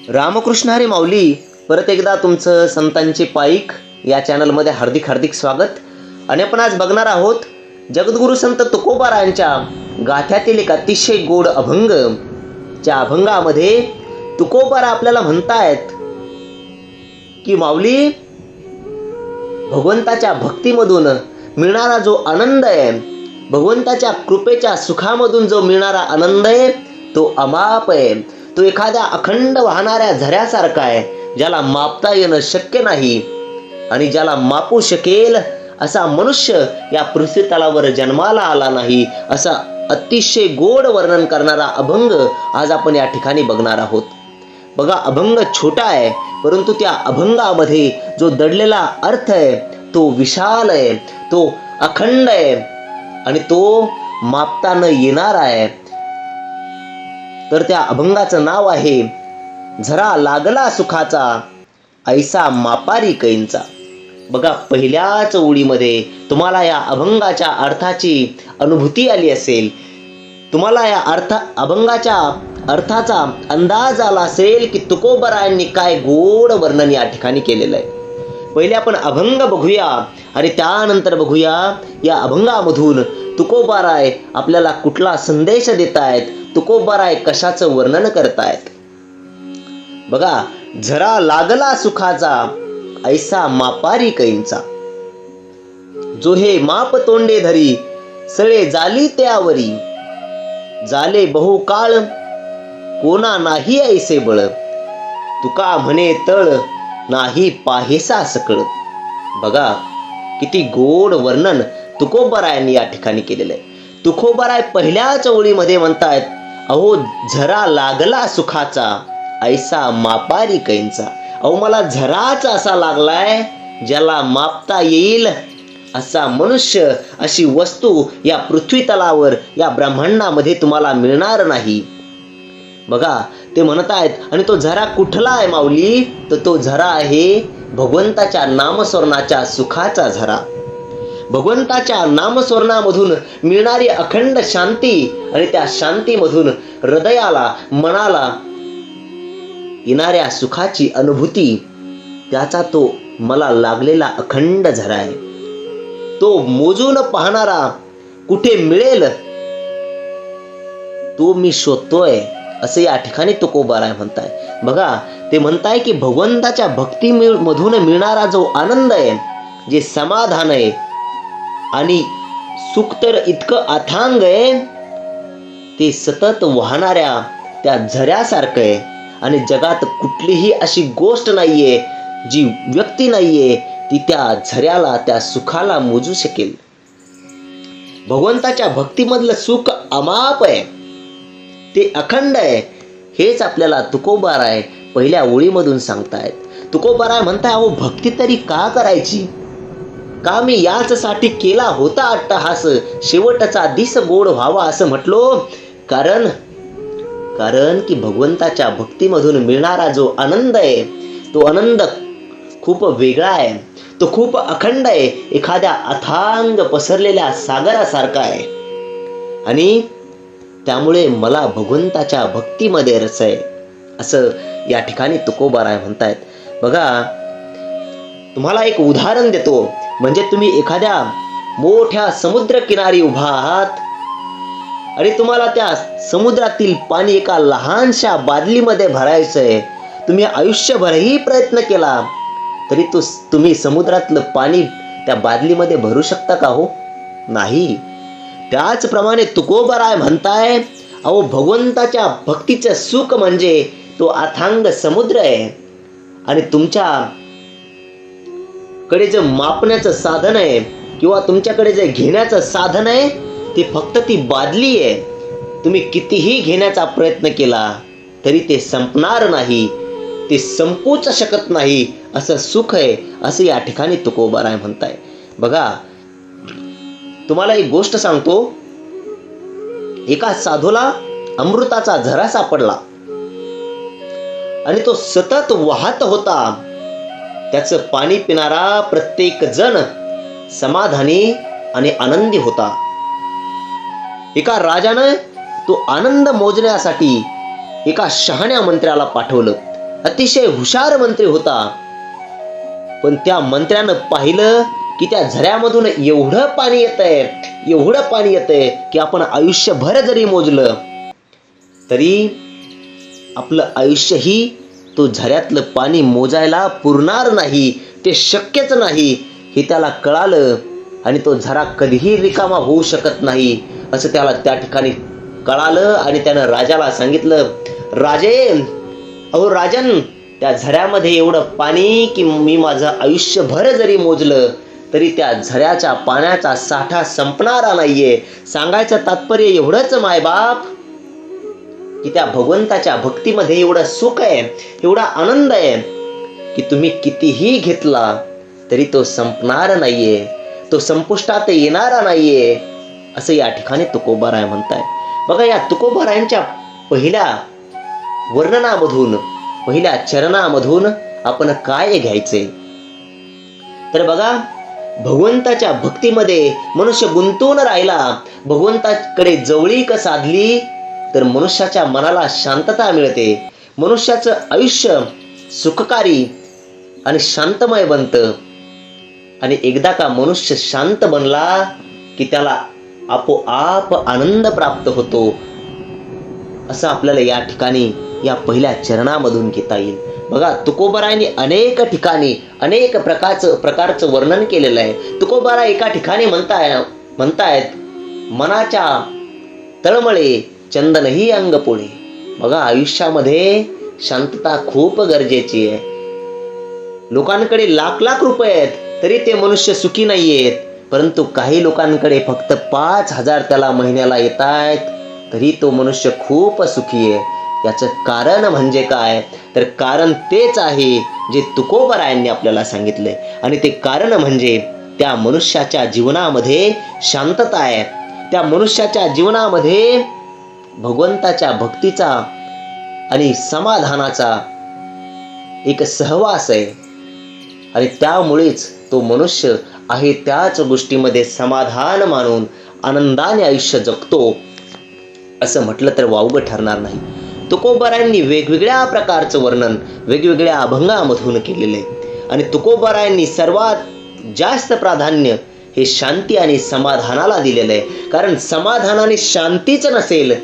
रामकृष्ण हरी माऊली. परत एकदा तुमचं संतांचे पाईक या चॅनलमध्ये हार्दिक हार्दिक स्वागत. आणि आपण आज बघणार आहोत जगद्गुरु संत तुकोबारायांच्या गाथ्यातील एक अतिशय गोड अभंग. ज्या अभंगामध्ये तुकोबारा आपल्याला म्हणतायत की माऊली, भगवंताच्या भक्तीमधून मिळणारा जो आनंद आहे, भगवंताच्या कृपेच्या सुखामधून जो मिळणारा आनंद आहे तो अमाप आहे. तो एखाद्या अखंड वाहणाऱ्या झऱ्यासारखा आहे, ज्याला मापता येणं शक्य नाही. आणि ज्याला मापू शकेल असा मनुष्य या पृथ्वी तलावर जन्माला आला नाही. असा अतिशय गोड वर्णन करणारा अभंग आज आपण या ठिकाणी बघणार आहोत. बघा, अभंग छोटा आहे, परंतु त्या अभंगामध्ये जो दडलेला अर्थ आहे तो विशाल आहे, तो अखंड आहे आणि तो मापता न येणार आहे. तर त्या अभंगाचं नाव आहे झरा लागला सुखाचा, ऐसा मापारी कैंचा. बघा, पहिल्याच ओळीमध्ये तुम्हाला या अभंगाच्या अर्थाची अनुभूती आली असेल. तुम्हाला या अभंगाच्या अर्थाचा अंदाज आला असेल की तुकोबारायांनी काय गोड वर्णन या ठिकाणी केलेलं आहे. पहिले आपण अभंग बघूया आणि त्यानंतर बघूया या अभंगामधून तुकोबाराय आपल्याला कुठला संदेश देत आहेत, तुकोबाराय कशाचं वर्णन करतायत. बघा, झरा लागला सुखाचा, ऐसा मापारी कैंचा. जो हे माप तोंडे धरी, सळे जाली त्यावरी. झाले बहुकाळ, कोणा नाही ऐसे बळ. तुका म्हणे तळ, नाही पाहेसा सकळ. बघा, किती गोड वर्णन तुकोबारायांनी या ठिकाणी केलेलं आहे. तुकोबाराय पहिल्याच ओळीमध्ये म्हणतायत, अहो झरा लागला सुखाचा, ऐसा मापारी कैंचा. अहो मला झराच असा लागलाय ज्याला मापता येईल असा मनुष्य, अशी वस्तू या पृथ्वी तलावर, या ब्रह्मांडामध्ये तुम्हाला मिळणार नाही. बघा, ते म्हणतायत, आणि तो झरा कुठला आहे माऊली, तर तो झरा आहे भगवंताच्या नामस्मरणाच्या सुखाचा झरा. भगवंताच्या नामस्मरणामधून मिळणारी अखंड शांती आणि त्या शांतीमधून हृदयाला, मनाला येणाऱ्या सुखाची अनुभूती, त्याचा तो मला लागलेला अखंड झरा आहे. तो मोजून पाहणारा कुठे मिळेल तो मी शोधतोय, असे या ठिकाणी तुकोबाराय म्हणताय. बघा, ते म्हणताय की भगवंताच्या भक्ती मधून मिळणारा जो आनंद आहे, जे समाधान आहे आणि सुख तर इतकं अथांग आहे, ते सतत वाहणाऱ्या त्या झऱ्यासारखं आहे. आणि जगात कुठलीही अशी गोष्ट नाहीये, जी व्यक्ती नाहीये, ती त्या झऱ्याला, त्या सुखाला मोजू शकेल. भगवंताच्या भक्तीमधलं सुख अमाप आहे, ते अखंड आहे. हेच आपल्याला तुकोबाराय पहिल्या ओळीमधून सांगतायत. तुकोबाराय म्हणताय, अहो भक्ती तरी का करायची, का मी याचसाठी केला होता अट्टहास, शेवटचा दिस गोड व्हावा असं म्हटलो. कारण की भगवंताच्या भक्तीमधून मिळणारा जो आनंद आहे, तो आनंद खूप वेगळा आहे, तो खूप अखंड आहे, एखाद्या अथांग पसरलेल्या सागरासारखा आहे. आणि त्यामुळे मला भगवंताच्या भक्तीमध्ये रस आहे, असं या ठिकाणी तुकोबाराय म्हणतायत. बघा, तुम्हाला एक उदाहरण देतो. म्हणजे तुम्ही एखाद्या मोठ्या समुद्र किनारी उभा आहात आणि तुम्हाला त्या समुद्रातील पाणी एका लहानशा बादलीमध्ये भरायचंय. तुम्ही आयुष्यभरही प्रयत्न केला तरी तुम्ही समुद्रातलं पाणी त्या बादलीमध्ये भरू शकता का हो? नाही. त्याचप्रमाणे तुकोबाराय म्हणताय, अहो भगवंताच्या भक्तीचं सुख म्हणजे तो अथांग समुद्र आहे. आणि तुमच्याकडे जे मापण्याचं साधन आहे किंवा तुमच्याकडे जे घेण्याचं साधन आहे, ते फक्त ती बादली आहे. तुम्ही कितीही घेण्याचा प्रयत्न केला तरी ते संपणार नाही, ते संपूच शकत नाही, असं सुख आहे, असं या ठिकाणी तुकोबाराय म्हणताय. बघा, तुम्हाला एक गोष्ट सांगतो. एका साधूला अमृताचा झरा सापडला आणि तो सतत वाहत होता. त्याचं पाणी पिणारा प्रत्येक जण समाधानी आणि आनंदी होता. एका राजानं तो आनंद मोजण्यासाठी एका शहाण्या मंत्र्याला पाठवलं. अतिशय हुशार मंत्री होता, पण त्या मंत्र्यानं पाहिलं की त्या झऱ्यामधून एवढं पाणी येतंय की आपण आयुष्यभर जरी मोजलं तरी आपलं आयुष्यही तो झऱ्यातलं पाणी मोजायला पुरणार नाही, ते शक्यच नाही हे त्याला कळालं. आणि तो झरा कधीही रिकामा होऊ शकत नाही असं त्याला त्या ठिकाणी कळालं. आणि त्यानं राजाला सांगितलं, राजन, त्या झऱ्यामध्ये एवढं पाणी की मी माझं आयुष्यभर जरी मोजलं तरी त्या झऱ्याच्या पाण्याचा साठा संपणारा नाहीये. सांगायचं तात्पर्य एवढंच मायबाप की त्या भगवंताच्या भक्तीमध्ये एवढं सुख आहे, एवढा आनंद आहे की तुम्ही कितीही घेतला तरी तो संपणार नाहीये, तो संपुष्टात येणारा नाहीये असं या ठिकाणी तुकोबाराय म्हणताय. बघा, या तुकोबारायांच्या पहिल्या वर्णनामधून, पहिल्या चरणामधून आपण काय घ्यायचे तर बघा, भगवंताच्या भक्तीमध्ये मनुष्य गुंतून राहिला, भगवंताकडे जवळीक साधली तर मनुष्याच्या मनाला शांतता मिळते, मनुष्याचं आयुष्य सुखकारी आणि शांतमय बनतं. आणि एकदा का मनुष्य शांत बनला की त्याला आपोआप आनंद प्राप्त होतो असं आपल्याला या ठिकाणी या पहिल्या चरणामधून घेता येईल. बघा, तुकोबारायांनी अनेक ठिकाणी अनेक प्रकारचं वर्णन केलेलं आहे. तुकोबारा एका ठिकाणी म्हणतायत मनाच्या तळमळे चंदनही अंग पोळे. बघा, आयुष्यामध्ये शांतता खूप गरजेची आहे. लोकांकडे लाख रुपये आहेत तरी ते मनुष्य सुखी नाहीयेत, परंतु काही लोकांकडे फक्त 5,000 त्याला महिन्याला येत आहेत तरी तो मनुष्य खूप सुखी आहे. याचं कारण म्हणजे काय तर कारण तेच आहे जे तुकोबारायांनी आपल्याला सांगितलंय. आणि ते कारण म्हणजे त्या मनुष्याच्या जीवनामध्ये शांतता आहे, त्या मनुष्याच्या जीवनामध्ये भगवंताच्या भक्तीचा आणि समाधानाचा एक सहवास आहे. आणि त्यामुळेच तो मनुष्य आहे त्याच गोष्टीमध्ये समाधान मानून आनंदाने आयुष्य जगतो असं म्हटलं तर वावगं ठरणार नाही. तुकोबारायांनी वेगवेगळ्या प्रकारचं वर्णन वेगवेगळ्या अभंगामधून केलेलं आहे. आणि तुकोबारायांनी सर्वात जास्त प्राधान्य हे शांती आणि समाधानाला दिलेलं आहे. कारण समाधान आणि शांतीच नसेल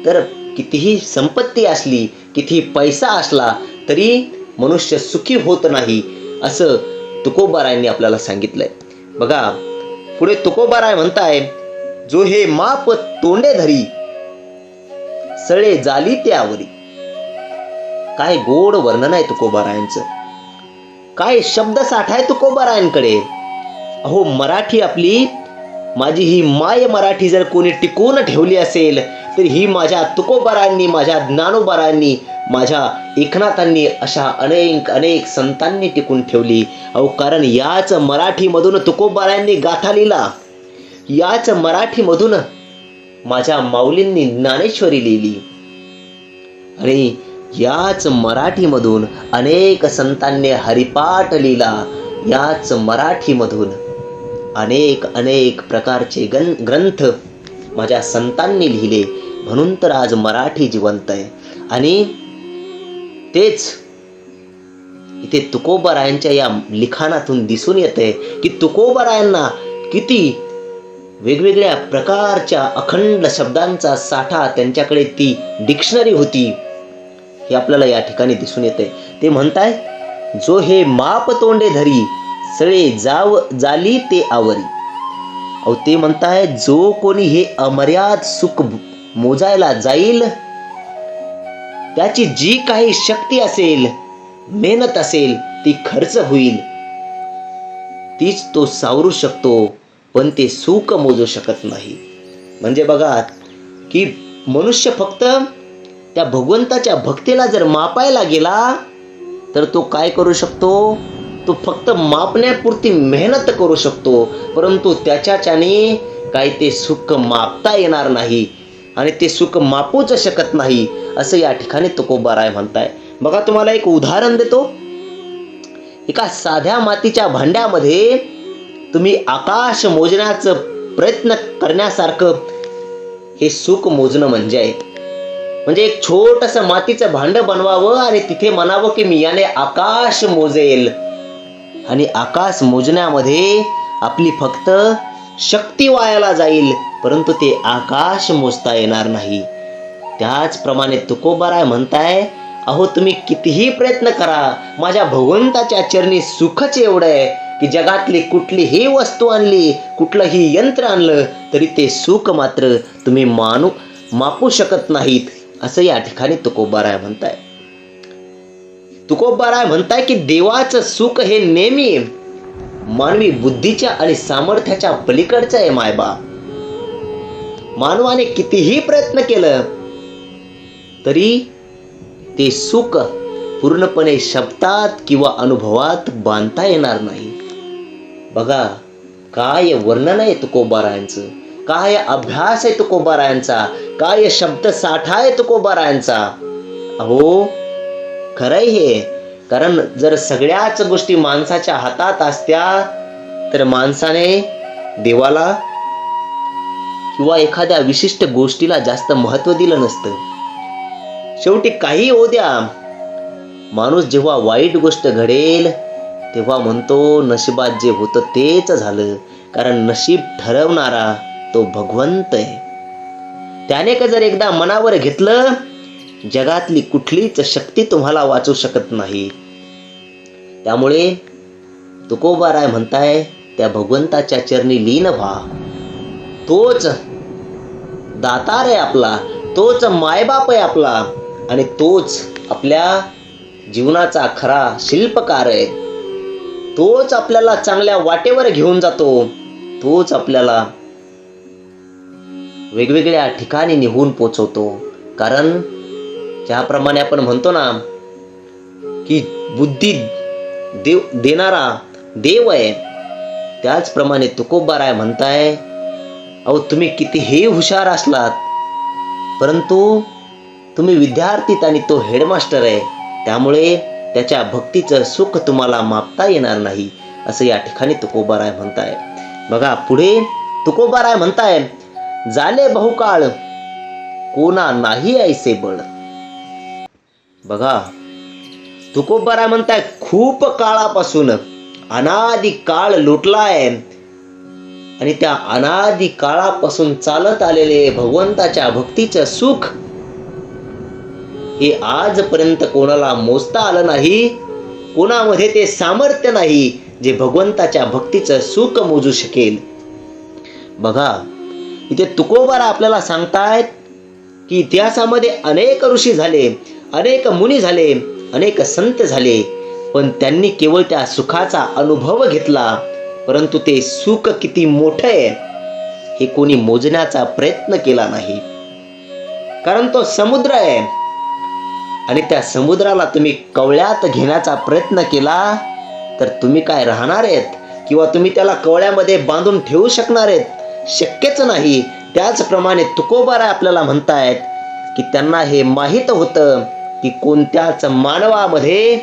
तर कितीही संपत्ती असली, कितीही पैसा असला तरी मनुष्य सुखी होत नाही असं तुकोबारायांनी आपल्याला सांगितलंय. बघा, पुढे तुकोबाराय म्हणताय, जो हे माप तोंडे धरी सळे जाली त्यावरी. काय गोड वर्णन आहे तुकोबारायांचं, काय शब्द साठा आहे तुकोबारायांकडे. अहो, मराठी आपली, माझी ही माय मराठी जर कोणी टिकवून ठेवली असेल तर ही माझ्या तुकोबारायांनी, माझ्या ज्ञानोबारायांनी, माझ्या एकनाथांनी, अशा अनेक संतांनी टिकून ठेवली. अहो, कारण याच मराठीमधून तुकोबारायांनी गाथा लिहिला, याच मराठीमधून माझ्या माऊलींनी ज्ञानेश्वरी लिहिली आणि याच मराठीमधून अनेक संतांनी हरिपाठ लिहिला, याच मराठीमधून अनेक प्रकारचे ग्रंथ माझ्या संतांनी लिहिले. म्हणून तर आज मराठी जिवंत आहे. आणि तेच इथे तुकोबारायांच्या या लिखाणातून दिसून येते की तुकोबारायांना किती वेगवेगळ्या प्रकारच्या अखंड शब्दांचा साठा, त्यांच्याकडे ती डिक्शनरी होती हे आपल्याला या ठिकाणी दिसून येते. ते म्हणताय, जो हे माप तोंडे धरी सळे जाली ते आवरी. अहो, ते म्हणताय, जो कोणी हे अमर्याद सुख मोजायला जाईल त्याची जी काही शक्ती असेल, मेहनत असेल, ती खर्च होईल, तीच तो सावरू शकतो, पण ते सुख मोजू शकत नाही. म्हणजे बघा की मनुष्य फक्त त्या भगवंताच्या भक्तीला जर मापायला गेला तर तो काय करू शकतो, तो फक्त मापण्यापुरती मेहनत करू शकतो, परंतु त्याच्याने काय ते सुख मापता येणार नाही आणि ते सुख मापूच शकत नाही असं या ठिकाणी तुकोबाराय म्हणताय. बघा, तुम्हाला एक उदाहरण देतो. एका साध्या मातीच्या भांड्यामध्ये तुम्ही आकाश मोजण्याचा प्रयत्न करण्यासारखं हे सुख मोजणं म्हणजे आहे. म्हणजे एक छोटंसं मातीचं भांड बनवावं आणि तिथे म्हणावं की मी याने आकाश मोजेल. आणि आकाश मोजण्यामध्ये आपली फक्त शक्ती वायाला जाईल, परंतु ते आकाश मोजता येणार नाही. त्याचप्रमाणे तुकोबाराय म्हणताय, अहो तुम्ही कितीही प्रयत्न करा, माझ्या भगवंताच्या चरणी सुखच एवढं आहे की जगातली कुठलीही वस्तू आणली, कुठलंही यंत्र आणलं तरी ते सुख मात्र तुम्ही मापू शकत नाहीत, असं या ठिकाणी तुकोबाराय म्हणताय. तुकोबाराय म्हणताय की देवाचं सुख हे नेहमी मानवी बुद्धीच्या आणि सामर्थ्याच्या पलीकडचं आहे. मायबा, मानवाने कितीही प्रयत्न केलं तरी ते सुख पूर्णपणे शब्दात किंवा अनुभवात बांधता येणार नाही. बघा, काय वर्णन आहे तुकोबारायांचं, काय अभ्यास आहे तुकोबारायांचा, काय शब्द साठा आहे तुकोबारायांचा. अहो खरंय हे, कारण जर सगळ्याच गोष्टी माणसाच्या हातात असत्या तर माणसाने देवाला किंवा एखाद्या विशिष्ट गोष्टीला जास्त महत्व दिलं नसतं. शेवटी काही होऊ द्या, माणूस जेव्हा वाईट गोष्ट घडेल तेव्हा म्हणतो नशिबात जे होतं तेच झालं, कारण नशीब ठरवणारा तो भगवंत आहे. त्याने का जर एकदा मनावर घेतलं, जगातली कुठलीच शक्ती तुम्हाला वाचवू शकत नाही. त्यामुळे तुकोबाराय म्हणताय, त्या भगवंताच्या चरणी लीन व्हा. तोच दातार आहे आपला, तोच मायबाप आहे आपला, आणि तोच आपल्या जीवनाचा खरा शिल्पकार आहे. तोच आपल्याला चांगल्या वाटेवर घेऊन जातो, तोच आपल्याला वेगवेगळ्या ठिकाणी निघून पोचवतो. कारण ज्याप्रमाणे आपण म्हणतो ना की बुद्धी देणारा देव आहे, त्याचप्रमाणे तुकोबाराय म्हणताय, अहो तुम्ही कितीही हुशार असलात परंतु तुम्ही विद्यार्थीत आणि तो हेडमास्टर आहे, त्यामुळे त्याच्या भक्तीचं सुख तुम्हाला मापता येणार नाही, असं या ठिकाणी तुकोबाराय म्हणताय. बघा पुढे तुकोबाराय म्हणताय, झाले बहुकाळ कोणा नाही ऐसे बळ. बघा तुकोबाराय म्हणताय, खूप काळापासून अनादी काळ लोटलाय आणि त्या अनादी काळापासून चालत आलेले भगवंताच्या भक्तीचं सुख हे आजपर्यंत कोणाला मोजता आलं नाही. कोणामध्ये ते सामर्थ्य नाही जे भगवंताच्या भक्तीचं सुख मोजू शकेल. बघा इथे तुकोबाराय आपल्याला सांगतायत की इतिहासामध्ये अनेक ऋषी झाले, अनेक मुनी झाले, अनेक संत झाले, पण त्यांनी केवळ त्या सुखाचा अनुभव घेतला, परंतु ते सुख किती मोठं आहे हे कोणी मोजण्याचा प्रयत्न केला नाही. कारण तो समुद्र आहे आणि त्या समुद्राला तुम्ही कवळ्यात घेण्याचा प्रयत्न केला तर तुम्ही काय राहणार आहेत, किंवा तुम्ही त्याला कवळ्यामध्ये बांधून ठेवू शकणार आहेत? शक्यच नाही. त्याचप्रमाणे तुकोबाराय आपल्याला म्हणतायत की त्यांना हे माहीत होतं की कोणत्याच मानवामध्ये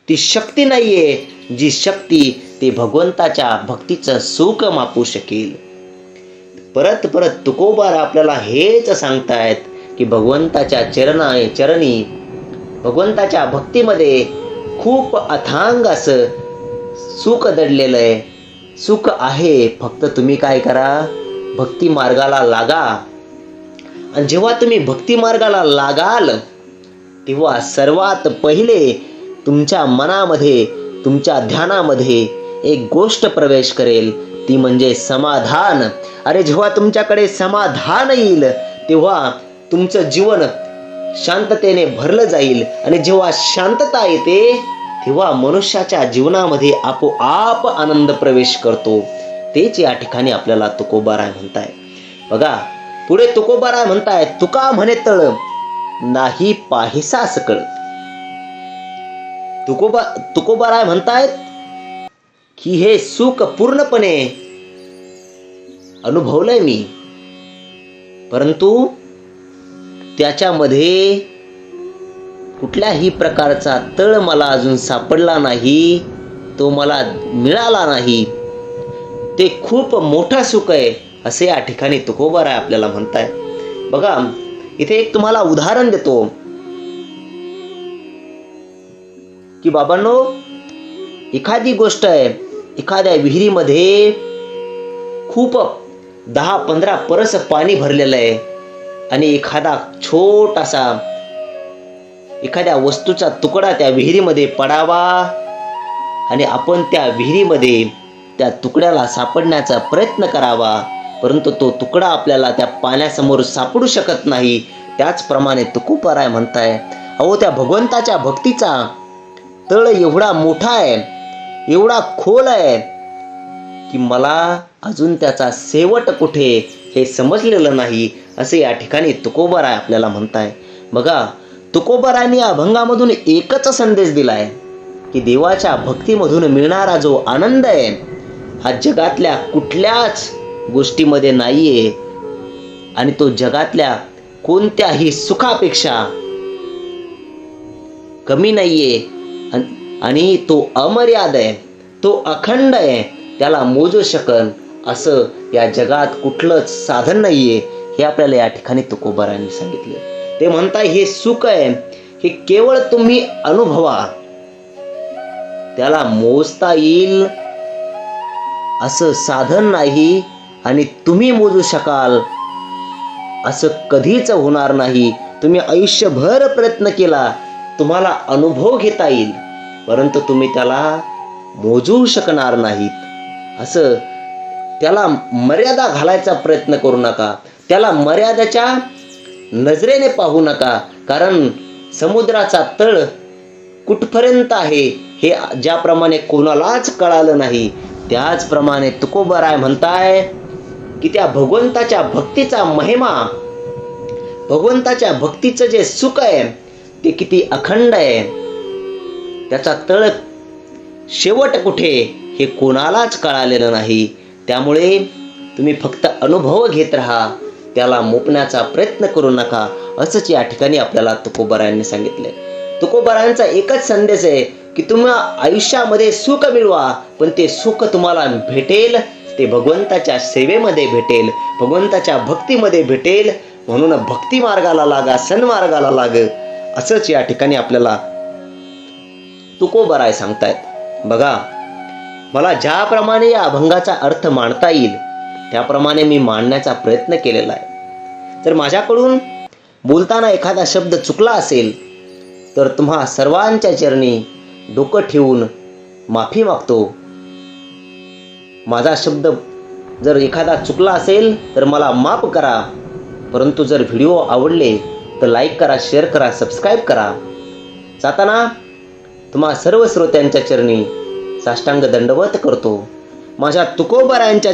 ती शक्ती नाहीये जी शक्ती ते भगवंताच्या भक्तीचं सुख मापू शकेल. परत परत तुकोबाराय आपल्याला हेच सांगतायत की भगवंताच्या चरणी भगवंताच्या भक्तीमध्ये खूप अथांग असं सुख दडलेलं आहे. सुख आहे, फक्त तुम्ही काय करा, भक्ती मार्गाला लागा. आणि जेव्हा तुम्ही भक्ती मार्गाला लागाल तेव्हा सर्वात पहिले तुमच्या मनामध्ये, तुमच्या ध्यानामध्ये एक गोष्ट प्रवेश करेल, ती म्हणजे समाधान. अरे जेव्हा तुमच्याकडे समाधान येईल तेव्हा तुमचं जीवन शांततेने भरलं जाईल, आणि जेव्हा शांतता येते तेव्हा मनुष्याच्या जीवनामध्ये आपोआप आनंद प्रवेश करतो. तेच या ठिकाणी आपल्याला तुकोबाराय म्हणताय. बघा पुढे तुकोबाराय म्हणताय, तुका म्हणे तळ नाही पाहिसा सकळ. तुकोबाराय म्हणतायत की हे सुख पूर्णपणे अनुभवलंय मी, परंतु त्याच्यामध्ये कुठल्याही प्रकारचा तळ मला अजून सापडला नाही, तो मला मिळाला नाही. ते खूप मोठं सुख आहे, असे या ठिकाणी तुकोबाराय आपल्याला म्हणताय. बघा इथे एक तुम्हाला उदाहरण देतो की बाबांनो, एखादी गोष्ट आहे, एखाद्या विहिरीमध्ये खूप 10-15 परस पाणी भरलेलं आहे आणि एखादा छोटासा एखाद्या वस्तूचा तुकडा त्या विहिरीमध्ये पडावा आणि आपण त्या विहिरीमध्ये त्या तुकड्याला सापडण्याचा प्रयत्न करावा, परंतु तो तुकडा आपल्याला त्या पाण्यासमोर सापडू शकत नाही. त्याचप्रमाणे तुकोबाराय म्हणताय, अहो त्या भगवंताच्या भक्तीचा तळ एवढा मोठा आहे, एवढा खोल आहे की मला अजून त्याचा शेवट कुठे हे समजलेलं नाही, असे या ठिकाणी तुकोबाराय आपल्याला म्हणताय. बघा, तुकोबारायांनी या अभंगामधून एकच संदेश दिलाय की देवाच्या भक्तीमधून मिळणारा जो आनंद आहे हा जगातल्या कुठल्याच गोष्टीमध्ये नाहीये आणि तो जगातल्या कोणत्याही सुखापेक्षा कमी नाहीये आणि तो अमर्याद आहे, तो अखंड आहे, त्याला मोजू शकन असं या जगात कुठलंच साधन नाहीये, हे आपल्याला या ठिकाणी तुकोबारायांनी सांगितले. ते म्हणताय हे सुख आहे, हे केवळ तुम्ही अनुभवा, त्याला मोजता येईल असं साधन नाही आणि तुम्ही मोजू शकाल असं कधीच होणार नाही. तुम्ही आयुष्यभर प्रयत्न केला, तुम्हाला अनुभव घेता येईल, परंतु तुम्ही त्याला मोजू शकणार नाहीत. असं त्याला मर्यादा घालायचा प्रयत्न करू नका, त्याला मर्यादेच्या नजरेने पाहू नका, कारण समुद्राचा तळ कुठपर्यंत आहे हे ज्याप्रमाणे कोणालाच कळालं नाही, त्याचप्रमाणे तुकोबाराय म्हणताय की त्या भगवंताच्या भक्तीचा महिमा, भगवंताच्या भक्तीचं जे सुख आहे ते किती अखंड आहे, त्याचा तळ शेवट कुठे हे कोणालाच कळालेलं नाही. त्यामुळे तुम्ही फक्त अनुभव घेत राहा, त्याला मुपण्याचा प्रयत्न करू नका, असंच या ठिकाणी आपल्याला तुकोबारायांनी सांगितलंय. तुकोबारायांचा एकच संदेश आहे की तुम्ही आयुष्यामध्ये सुख मिळवा, पण ते सुख तुम्हाला भेटेल ते भगवंताच्या सेवेमध्ये भेटेल, भगवंताच्या भक्तीमध्ये भेटेल. म्हणून भक्ती मार्गाला लागा, सन्मार्गाला लाग, असंच या ठिकाणी आपल्याला तुकोबाराय सांगतायत. बघा, मला ज्याप्रमाणे या अभंगाचा अर्थ मांडता येईल त्याप्रमाणे मी मांडण्याचा प्रयत्न केलेला आहे. जर माझ्याकडून बोलताना एखादा शब्द चुकला असेल तर तुम्हा सर्वांच्या चरणी डोकं ठेवून माफी मागतो. माझा शब्द जर एखादा चुकला असेल तर मला माफ करा, परंतु जर व्हिडिओ आवडले तर लाईक करा, शेअर करा, सबस्क्राईब करा. जाताना तुम्हा सर्व श्रोत्यांच्या चरणी साष्टांग दंडवत करतो. माझ्या तुकोबारायांच्या